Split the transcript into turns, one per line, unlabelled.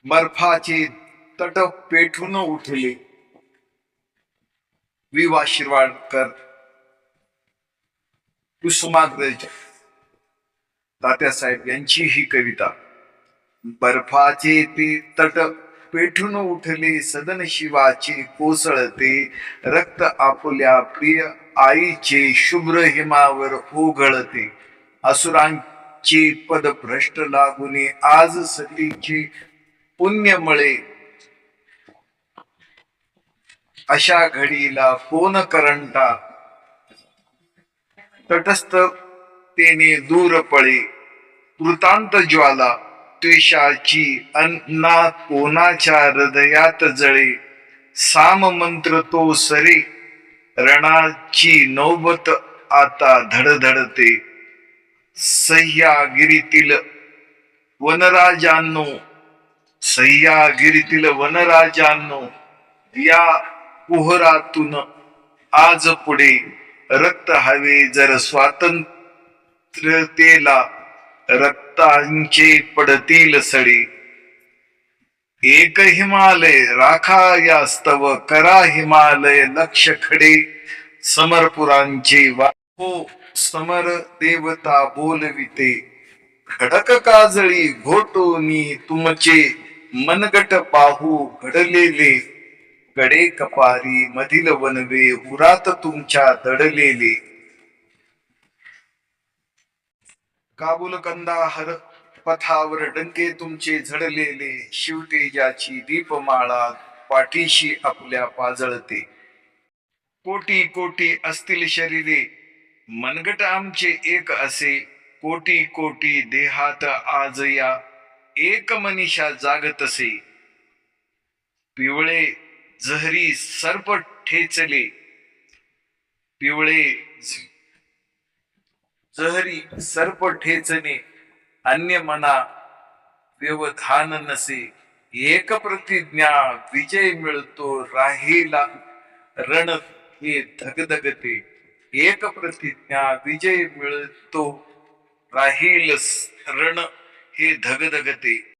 बर्फाचे तट पेठून उठले. वि वा शिरवाडकर, कुसुमाग्रज तात्यासाहेब यांची ही कविता. बर्फाचे ते तट पेठून उठले, सदन शिवाचे कोसळते, रक्त आपुल्या प्रिय आईचे शुभ्र हिमावर ओघळते. असुरांचे पद भ्रष्ट लागुने आज सतीचे पुण्यमळे, अशा घडीला कोण करंटा, तटस्थतेने दूर पळे. कृतांत ज्वाला त्वेषाची अन्ना कोणाच्या हृदयात जळे. साम मंत्र तो सरे, रणाची नौबत आता धडधडते. सह्यागिरीतील वनराजांनो, सह्यागिरीतील वनराजांनो, या कुहरातून आज पुढे रक्त हवे जर स्वातंत्र्यतेला, रक्तांचे पडतील सडे. एक हिमालय राखा यास्तव, करा हिमालय लक्ष खडे. समरपुरांचे हो समर देवता बोलविते, खडक काजळी घोटोनी तुमचे मनगट पाहू घडलेले. कडे कपारी मधील वनवे, उरात तुमच्या दडलेले. काबुल कंदाहर पथावर डंके तुमचे झडलेले, शिवतेजाची दीपमाळा पाठीशी आपल्या पाजळते. कोटी कोटी असतील शरीरे, मनगट आमचे एक असे. कोटी कोटी देहात आज या, एक मनीषा जागतसे. पिवळे जहरी सर्प ठेचले, पिवळे जहरी सर्प ठेचणे, अन्य मना व्यवधान नसे. एक प्रतिज्ञा विजय मिळतो, राहिला रण हे धगधगते. एक प्रतिज्ञा विजय मिळतो, राहील रण हे धगधगते.